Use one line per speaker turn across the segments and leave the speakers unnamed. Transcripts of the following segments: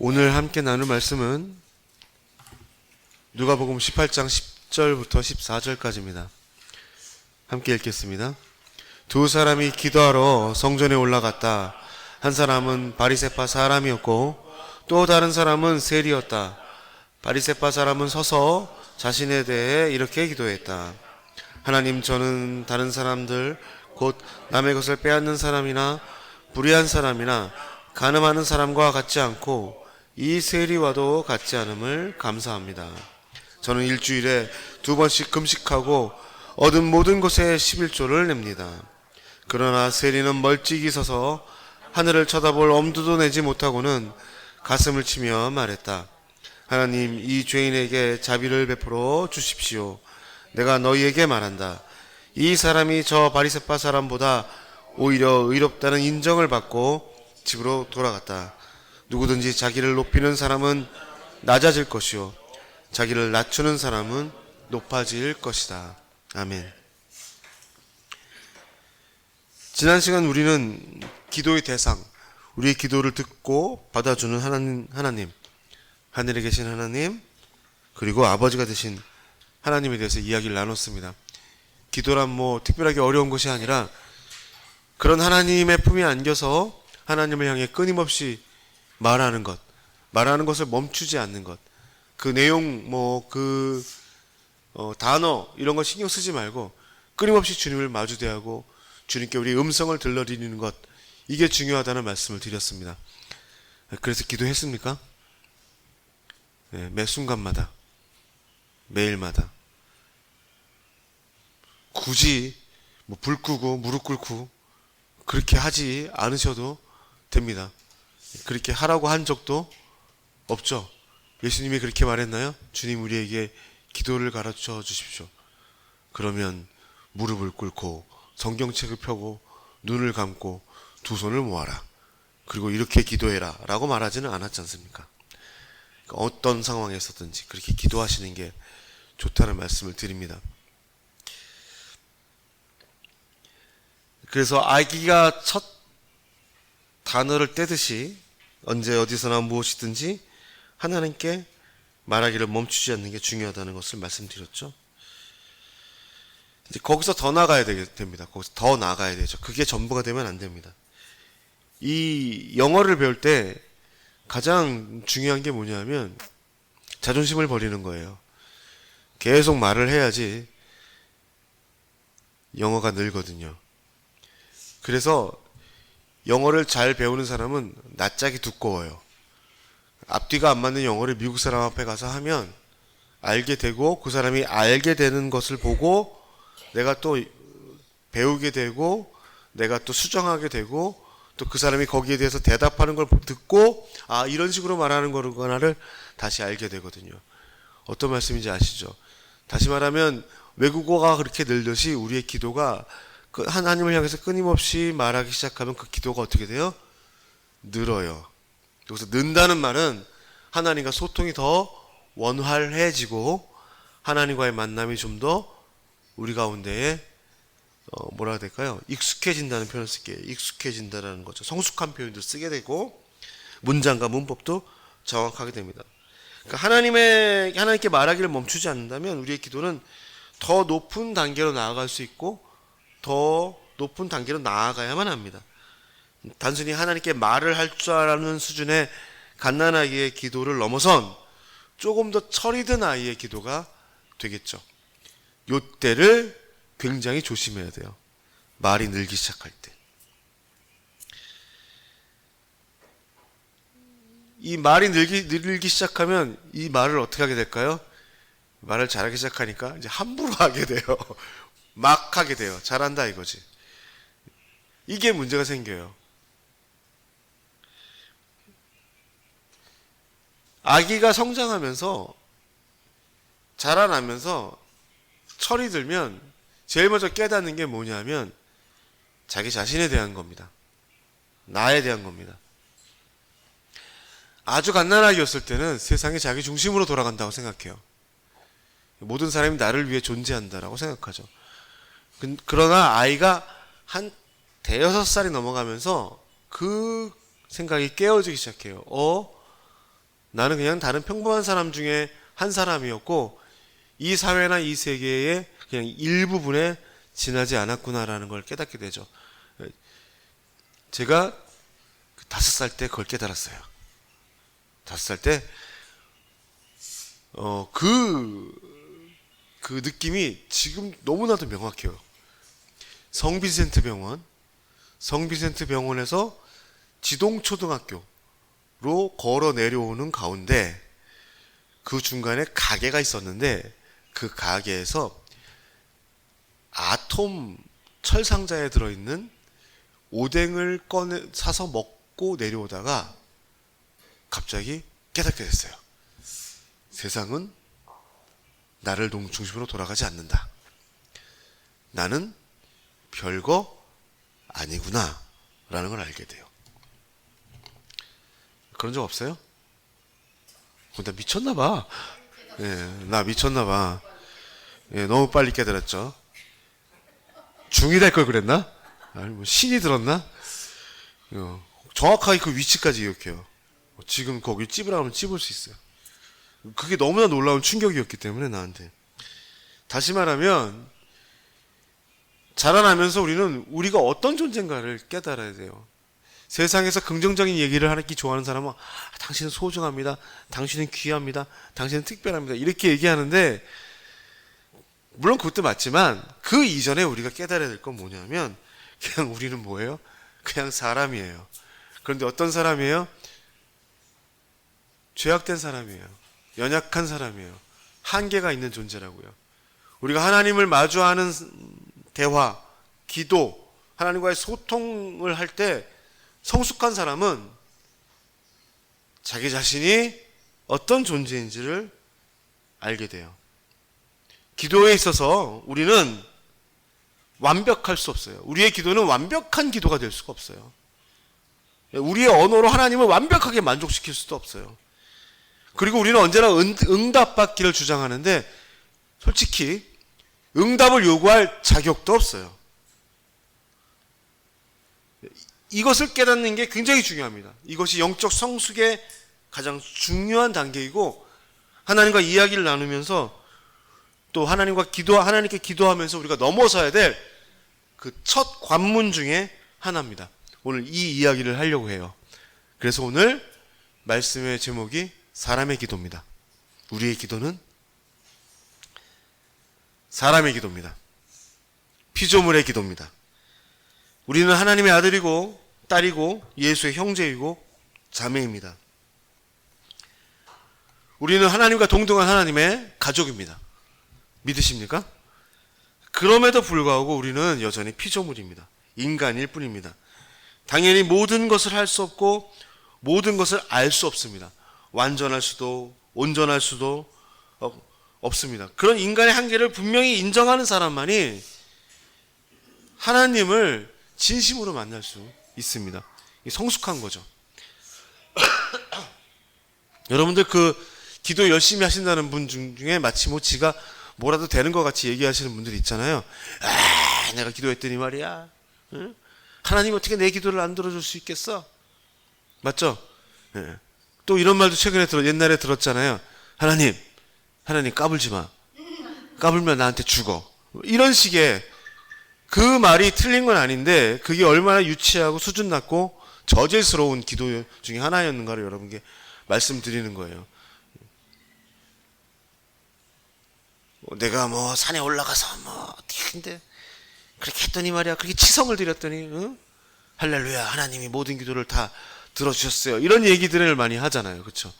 오늘 함께 나눌 말씀은 누가복음 18장 10절부터 14절까지입니다. 함께 읽겠습니다. 두 사람이 기도하러 성전에 올라갔다. 한 사람은 바리새파 사람이었고 또 다른 사람은 세리였다. 바리새파 사람은 서서 자신에 대해 이렇게 기도했다. 하나님, 저는 다른 사람들 곧 남의 것을 빼앗는 사람이나 불의한 사람이나 간음하는 사람과 같지 않고 이 세리와도 같지 않음을 감사합니다. 저는 일주일에 2번씩 금식하고 얻은 모든 것에 11조를 냅니다. 그러나 세리는 멀찍이 서서 하늘을 쳐다볼 엄두도 내지 못하고는 가슴을 치며 말했다. 하나님, 이 죄인에게 자비를 베풀어 주십시오. 내가 너희에게 말한다. 이 사람이 저 바리새파 사람보다 오히려 의롭다는 인정을 받고 집으로 돌아갔다. 누구든지 자기를 높이는 사람은 낮아질 것이요 자기를 낮추는 사람은 높아질 것이다. 아멘. 지난 시간 우리는 기도의 대상, 우리의 기도를 듣고 받아주는 하나님, 하늘에 계신 하나님, 그리고 아버지가 되신 하나님에 대해서 이야기를 나눴습니다. 기도란 특별하게 어려운 것이 아니라 그런 하나님의 품에 안겨서 하나님을 향해 끊임없이 말하는 것을 멈추지 않는 것, 그 내용, 단어, 이런 거 신경 쓰지 말고 끊임없이 주님을 마주대하고 주님께 우리 음성을 들려드리는 것, 이게 중요하다는 말씀을 드렸습니다. 그래서 기도했습니까? 매 순간마다, 매일마다. 굳이 불 끄고 무릎 꿇고 그렇게 하지 않으셔도 됩니다. 그렇게 하라고 한 적도 없죠. 예수님이 그렇게 말했나요? 주님, 우리에게 기도를 가르쳐 주십시오. 그러면 무릎을 꿇고 성경책을 펴고 눈을 감고 두 손을 모아라. 그리고 이렇게 기도해라 라고 말하지는 않았지 않습니까? 어떤 상황에서든지 그렇게 기도하시는 게 좋다는 말씀을 드립니다. 그래서 아기가 첫 단어를 떼듯이 언제 어디서나 무엇이든지 하나님께 말하기를 멈추지 않는 게 중요하다는 것을 말씀드렸죠. 이제 거기서 더 나가야 됩니다. 거기서 더 나가야 되죠. 그게 전부가 되면 안 됩니다. 이 영어를 배울 때 가장 중요한 게 뭐냐면 자존심을 버리는 거예요. 계속 말을 해야지 영어가 늘거든요. 그래서 영어를 잘 배우는 사람은 낯짝이 두꺼워요. 앞뒤가 안 맞는 영어를 미국 사람 앞에 가서 하면 알게 되고 그 사람이 알게 되는 것을 보고 내가 또 배우게 되고 내가 또 수정하게 되고 또 그 사람이 거기에 대해서 대답하는 걸 듣고 이런 식으로 말하는 거구나를 다시 알게 되거든요. 어떤 말씀인지 아시죠? 다시 말하면 외국어가 그렇게 늘듯이 우리의 기도가 그 하나님을 향해서 끊임없이 말하기 시작하면 그 기도가 어떻게 돼요? 늘어요. 여기서 는다는 말은 하나님과 소통이 더 원활해지고 하나님과의 만남이 좀 더 우리 가운데에 뭐라 해야 될까요? 익숙해진다는 표현을 쓸게요. 익숙해진다라는 거죠. 성숙한 표현도 쓰게 되고 문장과 문법도 정확하게 됩니다. 그러니까 하나님께 말하기를 멈추지 않는다면 우리의 기도는 더 높은 단계로 나아갈 수 있고 더 높은 단계로 나아가야만 합니다. 단순히 하나님께 말을 할 줄 아는 수준의 갓난아기의 기도를 넘어선 조금 더 철이 든 아이의 기도가 되겠죠. 요때를 굉장히 조심해야 돼요. 말이 늘기 시작할 때. 이 말이 늘기 시작하면 이 말을 어떻게 하게 될까요? 말을 잘하기 시작하니까 이제 함부로 하게 돼요. 막 하게 돼요. 잘한다 이거지. 이게 문제가 생겨요. 아기가 성장하면서 자라나면서 철이 들면 제일 먼저 깨닫는 게 뭐냐면 자기 자신에 대한 겁니다. 나에 대한 겁니다. 아주 갓난아기였을 때는 세상이 자기 중심으로 돌아간다고 생각해요. 모든 사람이 나를 위해 존재한다라고 생각하죠. 그러나 아이가 한 대여섯 살이 넘어가면서 그 생각이 깨어지기 시작해요. 나는 그냥 다른 평범한 사람 중에 한 사람이었고 이 사회나 이 세계의 그냥 일부분에 지나지 않았구나라는 걸 깨닫게 되죠. 제가 5살 때 그걸 깨달았어요. 5살 때 그 느낌이 지금 너무나도 명확해요. 성비센트 병원에서 지동초등학교로 걸어 내려오는 가운데 그 중간에 가게가 있었는데 그 가게에서 아톰 철상자에 들어있는 오뎅을 사서 먹고 내려오다가 갑자기 깨닫게 됐어요. 세상은 나를 중심으로 돌아가지 않는다. 나는 별거 아니구나 라는 걸 알게 돼요. 그런 적 없어요? 나 미쳤나 봐. 나 미쳤나 봐. 너무 빨리 깨달았죠. 중이 될 걸 그랬나? 아니 뭐 신이 들었나? 정확하게 그 위치까지 기억해요. 지금 거기 찝으라 하면 찝을 수 있어요. 그게 너무나 놀라운 충격이었기 때문에 나한테. 다시 말하면 자라나면서 우리는 우리가 어떤 존재인가를 깨달아야 돼요. 세상에서 긍정적인 얘기를 하기 좋아하는 사람은 당신은 소중합니다. 당신은 귀합니다. 당신은 특별합니다. 이렇게 얘기하는데 물론 그것도 맞지만 그 이전에 우리가 깨달아야 될 건 뭐냐면 그냥 우리는 뭐예요? 그냥 사람이에요. 그런데 어떤 사람이에요? 죄악된 사람이에요. 연약한 사람이에요. 한계가 있는 존재라고요. 우리가 하나님을 마주하는 대화, 기도, 하나님과의 소통을 할 때 성숙한 사람은 자기 자신이 어떤 존재인지를 알게 돼요. 기도에 있어서 우리는 완벽할 수 없어요. 우리의 기도는 완벽한 기도가 될 수가 없어요. 우리의 언어로 하나님을 완벽하게 만족시킬 수도 없어요. 그리고 우리는 언제나 응답받기를 주장하는데 솔직히 응답을 요구할 자격도 없어요. 이것을 깨닫는 게 굉장히 중요합니다. 이것이 영적 성숙의 가장 중요한 단계이고 하나님과 이야기를 나누면서 또 하나님께 기도하면서 우리가 넘어서야 될 그 첫 관문 중에 하나입니다. 오늘 이 이야기를 하려고 해요. 그래서 오늘 말씀의 제목이 사람의 기도입니다. 우리의 기도는 사람의 기도입니다. 피조물의 기도입니다. 우리는 하나님의 아들이고 딸이고 예수의 형제이고 자매입니다. 우리는 하나님과 동등한 하나님의 가족입니다. 믿으십니까? 그럼에도 불구하고 우리는 여전히 피조물입니다. 인간일 뿐입니다. 당연히 모든 것을 할 수 없고 모든 것을 알 수 없습니다. 완전할 수도 온전할 수도 없습니다. 그런 인간의 한계를 분명히 인정하는 사람만이 하나님을 진심으로 만날 수 있습니다. 성숙한 거죠. 여러분들 그 기도 열심히 하신다는 분 중에 마치 뭐 지가 뭐라도 되는 것 같이 얘기하시는 분들이 있잖아요. 내가 기도했더니 말이야. 응? 하나님 어떻게 내 기도를 안 들어줄 수 있겠어? 맞죠? 네. 또 이런 말도 최근에 옛날에 들었잖아요. 하나님 까불지 마. 까불면 나한테 죽어. 이런 식의 그 말이 틀린 건 아닌데 그게 얼마나 유치하고 수준 낮고 저질스러운 기도 중에 하나였는가를 여러분께 말씀드리는 거예요. 내가 뭐 산에 올라가서 뭐 어떻게 근데 그렇게 했더니 말이야. 그렇게 치성을 드렸더니 응? 할렐루야 하나님이 모든 기도를 다 들어주셨어요. 이런 얘기들을 많이 하잖아요. 그렇죠?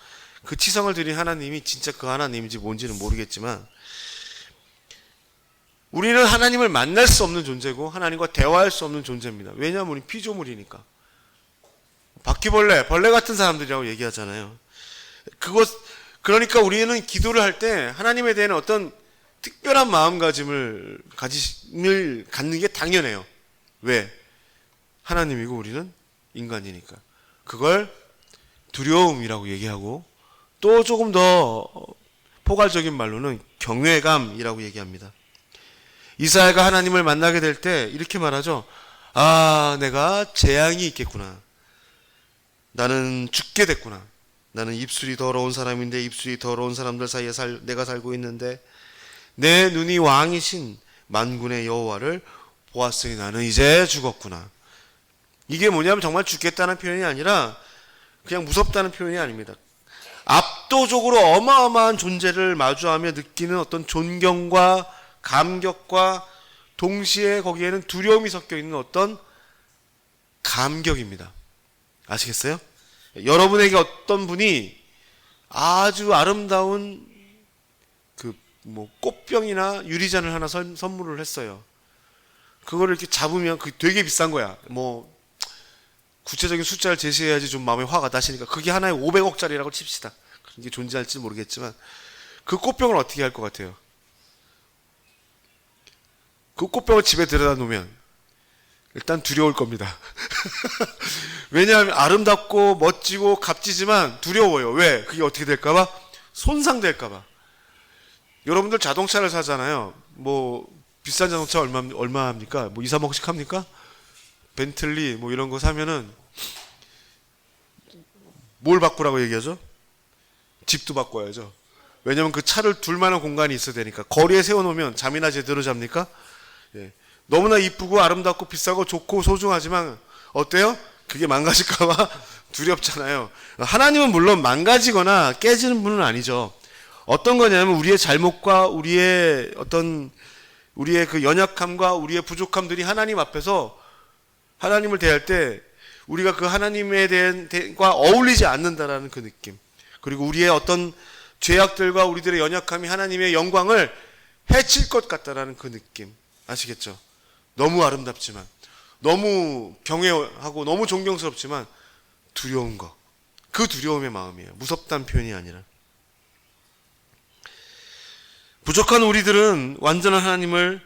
그 치성을 드린 하나님이 진짜 그 하나님인지 뭔지는 모르겠지만 우리는 하나님을 만날 수 없는 존재고 하나님과 대화할 수 없는 존재입니다. 왜냐하면 우리 피조물이니까. 바퀴벌레, 벌레 같은 사람들이라고 얘기하잖아요. 그러니까 우리는 기도를 할 때 하나님에 대한 어떤 특별한 마음가짐을 갖는 게 당연해요. 왜? 하나님이고 우리는 인간이니까. 그걸 두려움이라고 얘기하고 또 조금 더 포괄적인 말로는 경외감이라고 얘기합니다. 이사야가 하나님을 만나게 될 때 이렇게 말하죠. 내가 재앙이 있겠구나. 나는 죽게 됐구나. 나는 입술이 더러운 사람인데 입술이 더러운 사람들 사이에 내가 살고 있는데 내 눈이 왕이신 만군의 여호와를 보았으니 나는 이제 죽었구나. 이게 뭐냐면 정말 죽겠다는 표현이 아니라 그냥 무섭다는 표현이 아닙니다. 압도적으로 어마어마한 존재를 마주하며 느끼는 어떤 존경과 감격과 동시에 거기에는 두려움이 섞여 있는 어떤 감격입니다. 아시겠어요? 여러분에게 어떤 분이 아주 아름다운 꽃병이나 유리잔을 하나 선물을 했어요. 그거를 이렇게 잡으면 그게 되게 비싼 거야. 구체적인 숫자를 제시해야지 좀 마음에 화가 나시니까 그게 하나에 500억짜리라고 칩시다. 그게 존재할지 모르겠지만 그 꽃병을 어떻게 할 것 같아요? 그 꽃병을 집에 들여다 놓으면 일단 두려울 겁니다. 왜냐하면 아름답고 멋지고 값지지만 두려워요. 왜? 그게 어떻게 될까봐? 손상될까봐. 여러분들 자동차를 사잖아요. 비싼 자동차 얼마 합니까? 2, 3억씩 합니까? 벤틀리 이런 거 사면은 뭘 바꾸라고 얘기하죠? 집도 바꿔야죠. 왜냐면 그 차를 둘 만한 공간이 있어야 되니까. 거리에 세워놓으면 잠이나 제대로 잡니까? 예. 너무나 이쁘고 아름답고 비싸고 좋고 소중하지만 어때요? 그게 망가질까봐 두렵잖아요. 하나님은 물론 망가지거나 깨지는 분은 아니죠. 어떤 거냐면 우리의 잘못과 우리의 그 연약함과 우리의 부족함들이 하나님 앞에서 하나님을 대할 때 우리가 그 하나님에 대한과 어울리지 않는다라는 그 느낌, 그리고 우리의 어떤 죄악들과 우리들의 연약함이 하나님의 영광을 해칠 것 같다라는 그 느낌, 아시겠죠? 너무 아름답지만, 너무 경외하고 너무 존경스럽지만 두려운 거, 그 두려움의 마음이에요. 무섭다는 표현이 아니라. 부족한 우리들이 완전한 하나님을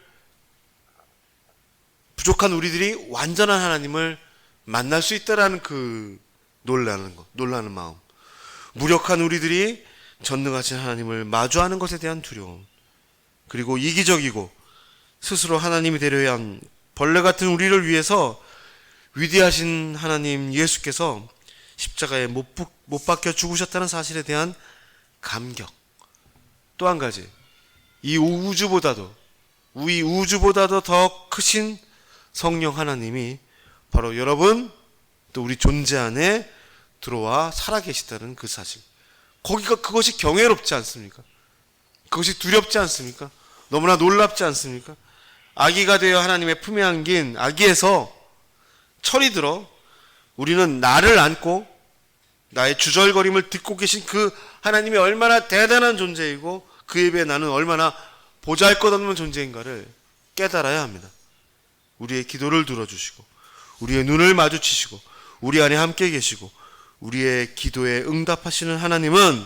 만날 수 있다라는 그 놀라는 마음. 무력한 우리들이 전능하신 하나님을 마주하는 것에 대한 두려움. 그리고 이기적이고 스스로 하나님이 되려 한 벌레 같은 우리를 위해서 위대하신 하나님 예수께서 십자가에 못 박혀 죽으셨다는 사실에 대한 감격. 또 한 가지, 이 우주보다도 더 크신 성령 하나님이 바로 여러분 또 우리 존재 안에 들어와 살아계시다는 그 사실. 그것이 경외롭지 않습니까? 그것이 두렵지 않습니까? 너무나 놀랍지 않습니까? 아기가 되어 하나님의 품에 안긴 아기에서 철이 들어 우리는 나를 안고 나의 주절거림을 듣고 계신 그 하나님이 얼마나 대단한 존재이고 그에 비해 나는 얼마나 보잘것없는 존재인가를 깨달아야 합니다. 우리의 기도를 들어주시고 우리의 눈을 마주치시고 우리 안에 함께 계시고 우리의 기도에 응답하시는 하나님은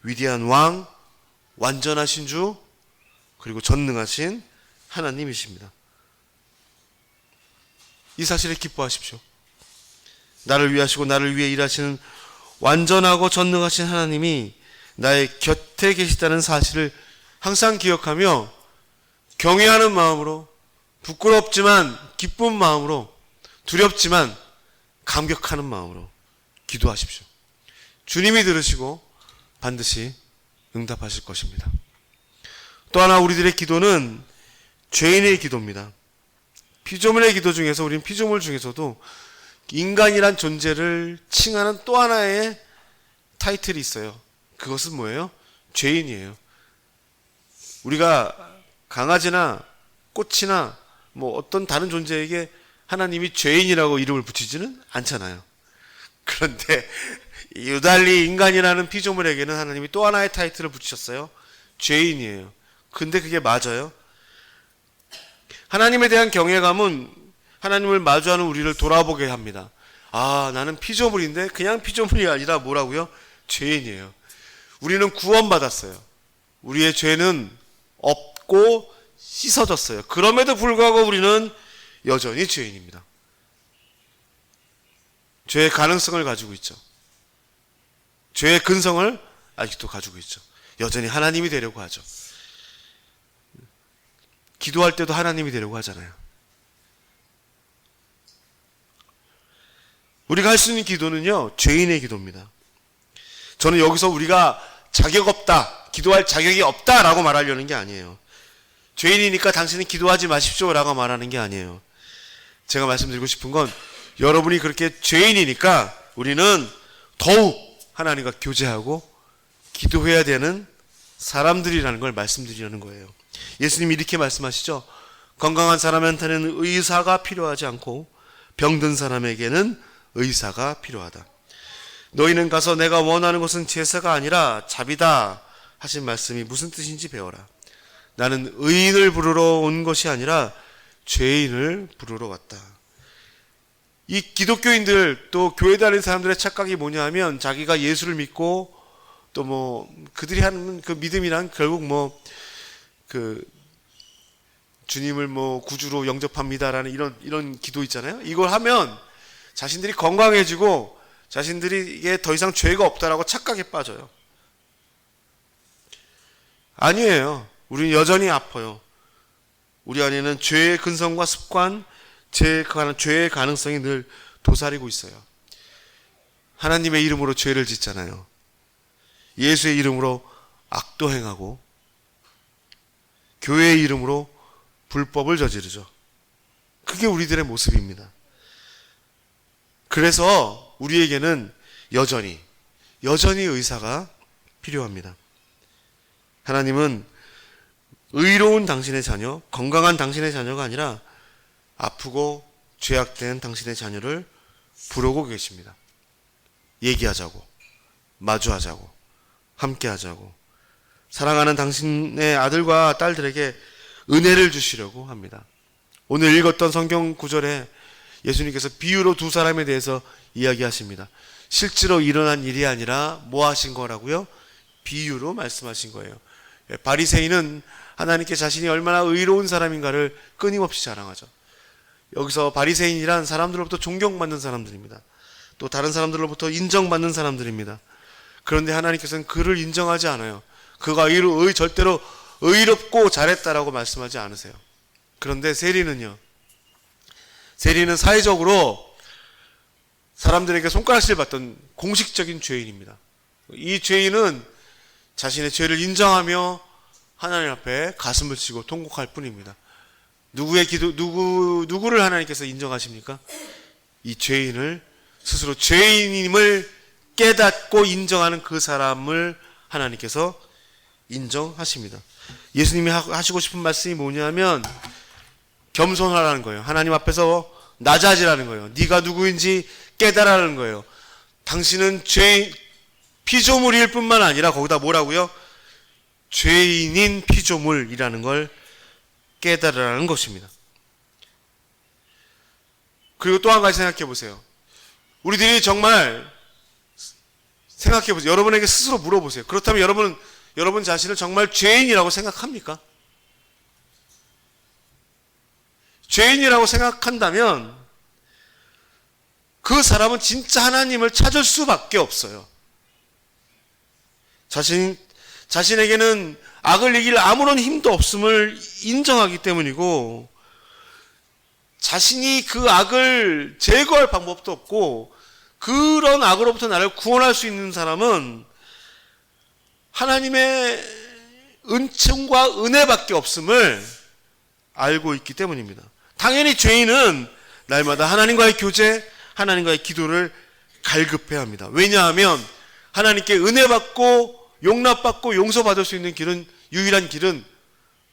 위대한 왕, 완전하신 주, 그리고 전능하신 하나님이십니다. 이 사실에 기뻐하십시오. 나를 위하시고 나를 위해 일하시는 완전하고 전능하신 하나님이 나의 곁에 계시다는 사실을 항상 기억하며 경외하는 마음으로, 부끄럽지만 기쁜 마음으로, 두렵지만 감격하는 마음으로 기도하십시오. 주님이 들으시고 반드시 응답하실 것입니다. 또 하나 우리들의 기도는 죄인의 기도입니다. 피조물의 기도 중에서 우리는 피조물 중에서도 인간이란 존재를 칭하는 또 하나의 타이틀이 있어요. 그것은 뭐예요? 죄인이에요. 우리가 강아지나 꽃이나 어떤 다른 존재에게 하나님이 죄인이라고 이름을 붙이지는 않잖아요. 그런데 유달리 인간이라는 피조물에게는 하나님이 또 하나의 타이틀을 붙이셨어요. 죄인이에요. 근데 그게 맞아요? 하나님에 대한 경외감은 하나님을 마주하는 우리를 돌아보게 합니다. 아, 나는 피조물인데 그냥 피조물이 아니라 뭐라고요? 죄인이에요. 우리는 구원받았어요. 우리의 죄는 없고 씻어졌어요. 그럼에도 불구하고 우리는 여전히 죄인입니다. 죄의 가능성을 가지고 있죠. 죄의 근성을 아직도 가지고 있죠. 여전히 하나님이 되려고 하죠. 기도할 때도 하나님이 되려고 하잖아요. 우리가 할 수 있는 기도는요, 죄인의 기도입니다. 저는 여기서 우리가 자격 없다, 기도할 자격이 없다라고 말하려는 게 아니에요. 죄인이니까 당신은 기도하지 마십시오라고 말하는 게 아니에요. 제가 말씀드리고 싶은 건 여러분이 그렇게 죄인이니까 우리는 더욱 하나님과 교제하고 기도해야 되는 사람들이라는 걸 말씀드리려는 거예요. 예수님이 이렇게 말씀하시죠. 건강한 사람한테는 의사가 필요하지 않고 병든 사람에게는 의사가 필요하다. 너희는 가서 내가 원하는 것은 제사가 아니라 자비다 하신 말씀이 무슨 뜻인지 배워라. 나는 의인을 부르러 온 것이 아니라 죄인을 부르러 왔다. 이 기독교인들 또 교회 다니는 사람들의 착각이 뭐냐 하면 자기가 예수를 믿고 또 뭐 그들이 하는 그 믿음이란 결국 뭐 그 주님을 뭐 구주로 영접합니다라는 이런 기도 있잖아요. 이걸 하면 자신들이 건강해지고 자신들이 더 이상 죄가 없다라고 착각에 빠져요. 아니에요. 우리는 여전히 아파요. 우리 안에는 죄의 근성과 습관, 죄의 가능성이 늘 도사리고 있어요. 하나님의 이름으로 죄를 짓잖아요. 예수의 이름으로 악도 행하고 교회의 이름으로 불법을 저지르죠. 그게 우리들의 모습입니다. 그래서 우리에게는 여전히 의사가 필요합니다. 하나님은 의로운 당신의 자녀, 건강한 당신의 자녀가 아니라 아프고 죄악된 당신의 자녀를 부르고 계십니다. 얘기하자고, 마주하자고, 함께하자고, 사랑하는 당신의 아들과 딸들에게 은혜를 주시려고 합니다. 오늘 읽었던 성경 구절에 예수님께서 비유로 두 사람에 대해서 이야기하십니다. 실제로 일어난 일이 아니라 뭐 하신 거라고요? 비유로 말씀하신 거예요. 바리새인은 하나님께 자신이 얼마나 의로운 사람인가를 끊임없이 자랑하죠. 여기서 바리새인이란 사람들로부터 존경받는 사람들입니다. 또 다른 사람들로부터 인정받는 사람들입니다. 그런데 하나님께서는 그를 인정하지 않아요. 그가 절대로 의롭고 잘했다라고 말씀하지 않으세요. 그런데 세리는요. 세리는 사회적으로 사람들에게 손가락질 받던 공식적인 죄인입니다. 이 죄인은 자신의 죄를 인정하며 하나님 앞에 가슴을 치고 통곡할 뿐입니다. 누구를 하나님께서 인정하십니까? 이 죄인을 스스로 죄인임을 깨닫고 인정하는 그 사람을 하나님께서 인정하십니다. 예수님이 하시고 싶은 말씀이 뭐냐면 겸손하라는 거예요. 하나님 앞에서 낮아지라는 거예요. 네가 누구인지 깨달으라는 거예요. 당신은 피조물일 뿐만 아니라 거기다 뭐라고요? 죄인인 피조물이라는 걸 깨달으라는 것입니다. 그리고 또 한 가지 생각해 보세요. 우리들이 정말 생각해 보세요. 여러분에게 스스로 물어보세요. 그렇다면 여러분 자신을 정말 죄인이라고 생각합니까? 죄인이라고 생각한다면 그 사람은 진짜 하나님을 찾을 수밖에 없어요. 자신에게는 악을 이길 아무런 힘도 없음을 인정하기 때문이고, 자신이 그 악을 제거할 방법도 없고 그런 악으로부터 나를 구원할 수 있는 사람은 하나님의 은총과 은혜밖에 없음을 알고 있기 때문입니다. 당연히 죄인은 날마다 하나님과의 교제, 하나님과의 기도를 갈급해야 합니다. 왜냐하면 하나님께 은혜받고 용납받고 용서받을 수 있는 길은, 유일한 길은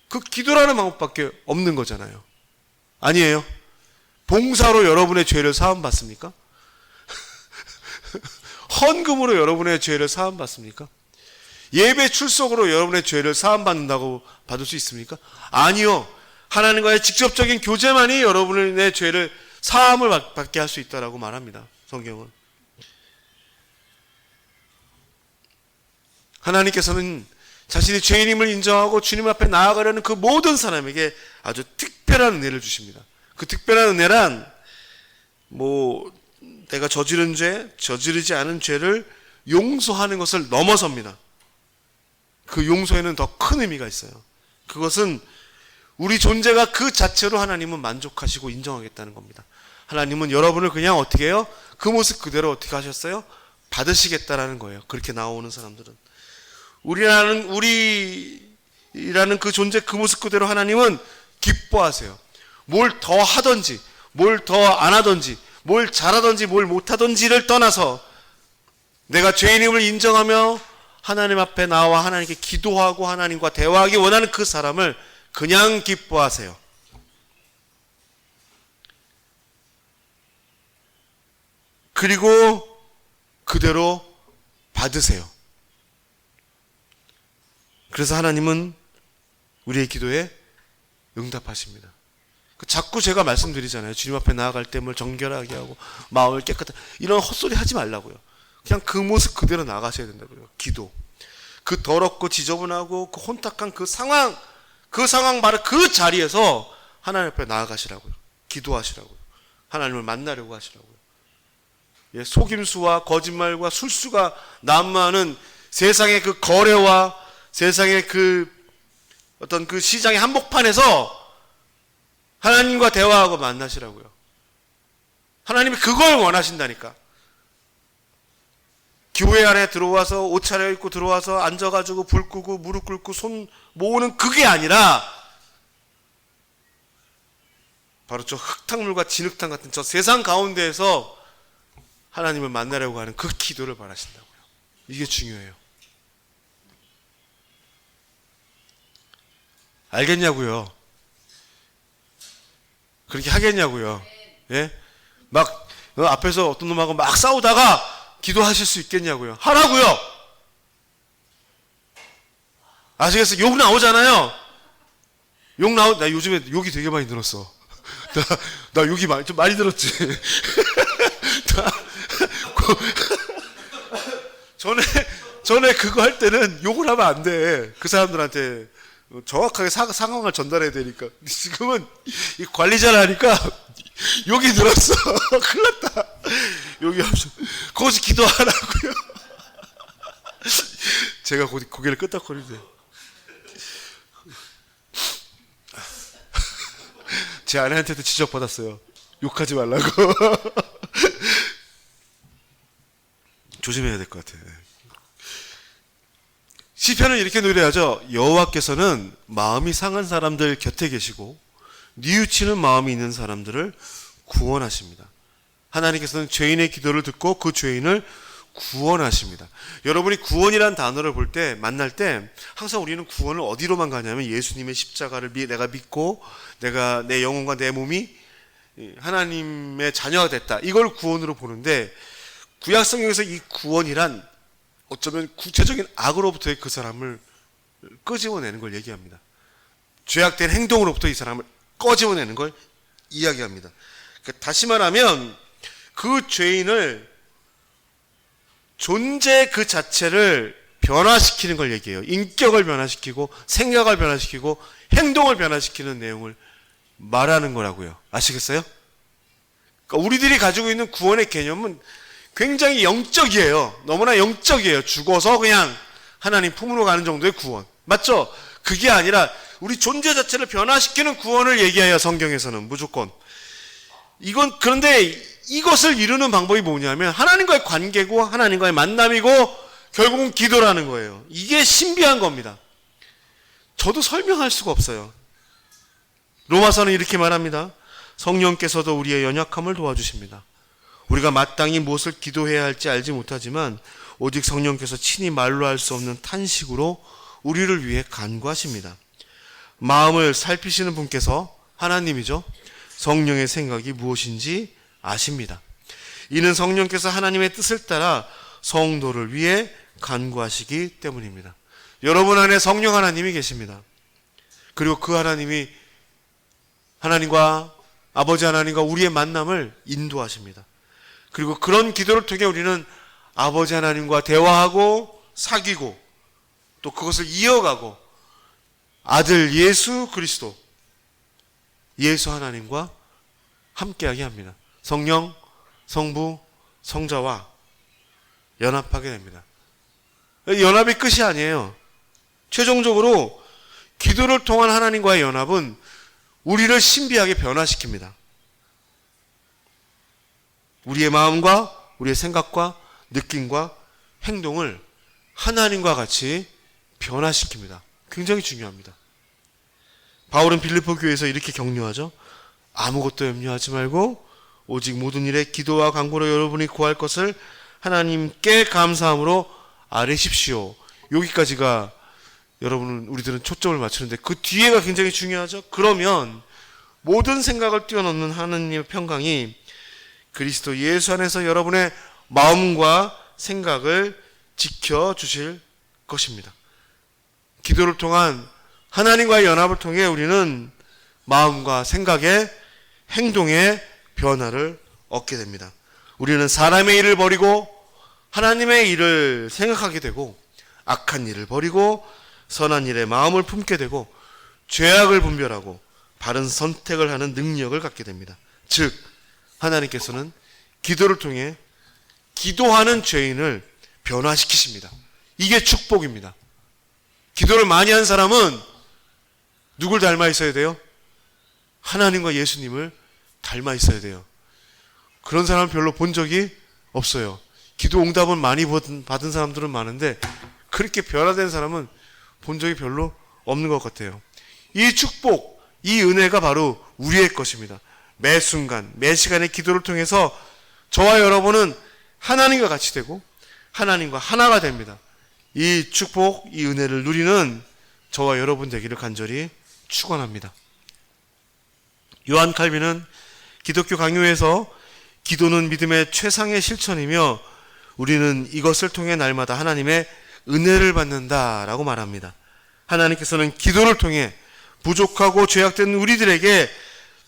그 기도라는 방법밖에 없는 거잖아요. 아니에요? 봉사로 여러분의 죄를 사함받습니까? 헌금으로 여러분의 죄를 사함받습니까? 예배 출석으로 여러분의 죄를 사함받는다고 받을 수 있습니까? 아니요. 하나님과의 직접적인 교제만이 여러분의 죄를 사함을 받게 할 수 있다라고 말합니다. 성경은. 하나님께서는 자신이 죄인임을 인정하고 주님 앞에 나아가려는 그 모든 사람에게 아주 특별한 은혜를 주십니다. 그 특별한 은혜란 내가 저지른 죄, 저지르지 않은 죄를 용서하는 것을 넘어섭니다. 그 용서에는 더 큰 의미가 있어요. 그것은 우리 존재가 그 자체로 하나님은 만족하시고 인정하겠다는 겁니다. 하나님은 여러분을 그냥 어떻게 해요? 그 모습 그대로 어떻게 하셨어요? 받으시겠다라는 거예요. 그렇게 나오는 사람들은. 우리라는 그 존재, 그 모습 그대로 하나님은 기뻐하세요. 뭘 더 하든지, 뭘 더 안 하든지, 뭘 잘하든지, 뭘 못하든지를 떠나서 내가 죄인임을 인정하며 하나님 앞에 나와 하나님께 기도하고 하나님과 대화하기 원하는 그 사람을 그냥 기뻐하세요. 그리고 그대로 받으세요. 그래서 하나님은 우리의 기도에 응답하십니다. 자꾸 제가 말씀드리잖아요. 주님 앞에 나아갈 때 뭘 정결하게 하고 마음을 깨끗하게, 이런 헛소리 하지 말라고요. 그냥 그 모습 그대로 나가셔야 된다고요. 기도. 그 더럽고 지저분하고 그 혼탁한 그 상황 바로 그 자리에서 하나님 앞에 나아가시라고요. 기도하시라고요. 하나님을 만나려고 하시라고요. 예, 속임수와 거짓말과 술수가 난무하는 세상의 그 거래와 세상의 그 어떤 그 시장의 한복판에서 하나님과 대화하고 만나시라고요. 하나님이 그걸 원하신다니까. 교회 안에 들어와서 옷 차려입고 들어와서 앉아가지고 불 끄고 무릎 꿇고 손 모으는 그게 아니라 바로 저 흙탕물과 진흙탕 같은 저 세상 가운데에서 하나님을 만나려고 하는 그 기도를 바라신다고요. 이게 중요해요. 알겠냐고요? 그렇게 하겠냐고요? 예? 막 앞에서 어떤 놈하고 막 싸우다가 기도하실 수 있겠냐고요? 하라고요. 아시겠어요? 욕 나오잖아요. 나 요즘에 욕이 되게 많이 늘었어. 나 욕이 좀 많이 들었지. 전에 그거 할 때는 욕을 하면 안 돼. 그 사람들한테 정확하게 상황을 전달해야 되니까. 지금은 이 관리자를 하니까 욕이 늘었어. 큰일 났다. 욕이 없어. 거기서 기도하라고요. 제가 고개를 끄덕거리는데. 제 아내한테도 지적받았어요. 욕하지 말라고. 조심해야 될 것 같아요. 시편은 이렇게 노래하죠. 여호와께서는 마음이 상한 사람들 곁에 계시고 뉘우치는 마음이 있는 사람들을 구원하십니다. 하나님께서는 죄인의 기도를 듣고 그 죄인을 구원하십니다. 여러분이 구원이란 단어를 볼 때, 만날 때 항상 우리는 구원을 어디로만 가냐면 예수님의 십자가를 내가 믿고 내가 내 영혼과 내 몸이 하나님의 자녀가 됐다. 이걸 구원으로 보는데, 구약성경에서 이 구원이란 어쩌면 구체적인 악으로부터의 그 사람을 끄집어내는 걸 얘기합니다. 죄악된 행동으로부터 이 사람을 꺼집어내는 걸 이야기합니다. 그러니까 다시 말하면 그 죄인을 존재 그 자체를 변화시키는 걸 얘기해요. 인격을 변화시키고 생각을 변화시키고 행동을 변화시키는 내용을 말하는 거라고요. 아시겠어요? 그러니까 우리들이 가지고 있는 구원의 개념은 굉장히 영적이에요. 너무나 영적이에요. 죽어서 그냥 하나님 품으로 가는 정도의 구원. 맞죠? 그게 아니라 우리 존재 자체를 변화시키는 구원을 얘기해요. 성경에서는 무조건. 그런데 이것을 이루는 방법이 뭐냐면 하나님과의 관계고 하나님과의 만남이고 결국은 기도라는 거예요. 이게 신비한 겁니다. 저도 설명할 수가 없어요. 로마서는 이렇게 말합니다. 성령께서도 우리의 연약함을 도와주십니다. 우리가 마땅히 무엇을 기도해야 할지 알지 못하지만 오직 성령께서 친히 말로 할 수 없는 탄식으로 우리를 위해 간구하십니다. 마음을 살피시는 분께서 하나님이죠. 성령의 생각이 무엇인지 아십니다. 이는 성령께서 하나님의 뜻을 따라 성도를 위해 간구하시기 때문입니다. 여러분 안에 성령 하나님이 계십니다. 그리고 그 하나님이 하나님과 아버지 하나님과 우리의 만남을 인도하십니다. 그리고 그런 기도를 통해 우리는 아버지 하나님과 대화하고 사귀고 또 그것을 이어가고 아들 예수 그리스도, 예수 하나님과 함께하게 합니다. 성령, 성부, 성자와 연합하게 됩니다. 연합이 끝이 아니에요. 최종적으로 기도를 통한 하나님과의 연합은 우리를 신비하게 변화시킵니다. 우리의 마음과 우리의 생각과 느낌과 행동을 하나님과 같이 변화시킵니다. 굉장히 중요합니다. 바울은 빌립보 교회에서 이렇게 격려하죠. 아무것도 염려하지 말고 오직 모든 일에 기도와 간구로 여러분이 구할 것을 하나님께 감사함으로 아뢰십시오. 여기까지가 우리들은 초점을 맞추는데 그 뒤에가 굉장히 중요하죠. 그러면 모든 생각을 뛰어넘는 하나님의 평강이 그리스도 예수 안에서 여러분의 마음과 생각을 지켜주실 것입니다. 기도를 통한 하나님과의 연합을 통해 우리는 마음과 생각의 행동의 변화를 얻게 됩니다. 우리는 사람의 일을 버리고 하나님의 일을 생각하게 되고 악한 일을 버리고 선한 일에 마음을 품게 되고 죄악을 분별하고 바른 선택을 하는 능력을 갖게 됩니다. 즉 하나님께서는 기도를 통해 기도하는 죄인을 변화시키십니다. 이게 축복입니다. 기도를 많이 한 사람은 누굴 닮아 있어야 돼요? 하나님과 예수님을 닮아 있어야 돼요. 그런 사람은 별로 본 적이 없어요. 기도 응답은 많이 받은 사람들은 많은데 그렇게 변화된 사람은 본 적이 별로 없는 것 같아요. 이 축복, 이 은혜가 바로 우리의 것입니다. 매 순간, 매 시간의 기도를 통해서 저와 여러분은 하나님과 같이 되고 하나님과 하나가 됩니다. 이 축복, 이 은혜를 누리는 저와 여러분 되기를 간절히 축원합니다. 요한 칼빈은 기독교 강요에서 기도는 믿음의 최상의 실천이며 우리는 이것을 통해 날마다 하나님의 은혜를 받는다라고 말합니다. 하나님께서는 기도를 통해 부족하고 죄악된 우리들에게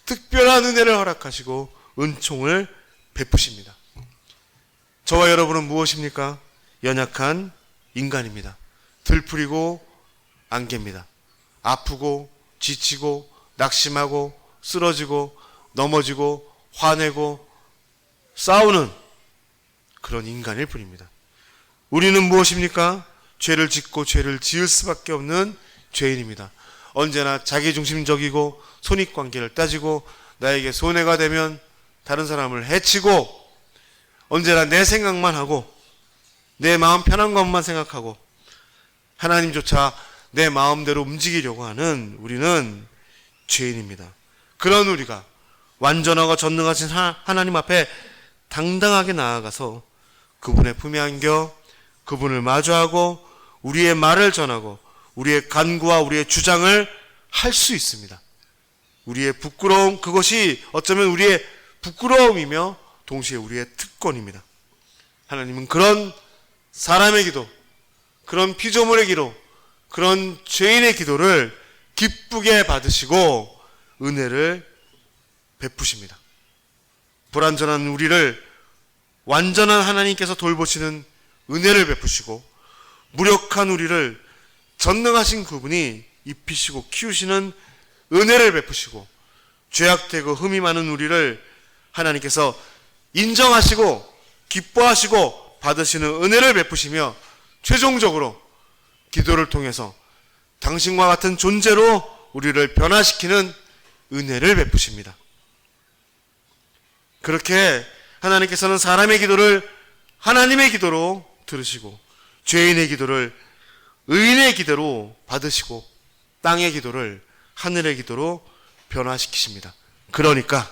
특별한 은혜를 허락하시고 은총을 베푸십니다. 저와 여러분은 무엇입니까? 연약한 인간입니다. 들풀이고 안개입니다. 아프고 지치고 낙심하고 쓰러지고 넘어지고 화내고 싸우는 그런 인간일 뿐입니다. 우리는 무엇입니까? 죄를 짓고 죄를 지을 수밖에 없는 죄인입니다. 언제나 자기중심적이고 손익관계를 따지고 나에게 손해가 되면 다른 사람을 해치고 언제나 내 생각만 하고 내 마음 편한 것만 생각하고 하나님조차 내 마음대로 움직이려고 하는 우리는 죄인입니다. 그런 우리가 완전하고 전능하신 하나님 앞에 당당하게 나아가서 그분의 품에 안겨 그분을 마주하고 우리의 말을 전하고 우리의 간구와 우리의 주장을 할 수 있습니다. 우리의 부끄러움, 그것이 어쩌면 우리의 부끄러움이며 동시에 우리의 특권입니다. 하나님은 그런 사람의 기도, 그런 피조물의 기도, 그런 죄인의 기도를 기쁘게 받으시고 은혜를 베푸십니다. 불완전한 우리를 완전한 하나님께서 돌보시는 은혜를 베푸시고 무력한 우리를 전능하신 그분이 입히시고 키우시는 은혜를 베푸시고 죄악되고 흠이 많은 우리를 하나님께서 인정하시고 기뻐하시고 받으시는 은혜를 베푸시며 최종적으로 기도를 통해서 당신과 같은 존재로 우리를 변화시키는 은혜를 베푸십니다. 그렇게 하나님께서는 사람의 기도를 하나님의 기도로 들으시고 죄인의 기도를 의인의 기도로 받으시고 땅의 기도를 하늘의 기도로 변화시키십니다. 그러니까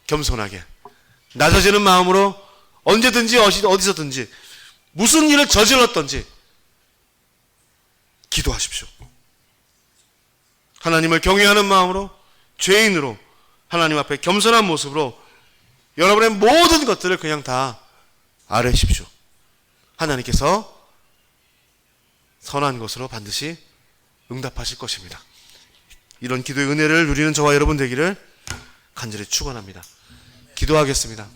겸손하게 낮아지는 마음으로 언제든지 어디서든지 무슨 일을 저질렀든지 기도하십시오. 하나님을 경외하는 마음으로 죄인으로 하나님 앞에 겸손한 모습으로 여러분의 모든 것들을 그냥 다 아뢰십시오. 하나님께서 선한 것으로 반드시 응답하실 것입니다. 이런 기도의 은혜를 누리는 저와 여러분 되기를 간절히 축원합니다. 기도하겠습니다.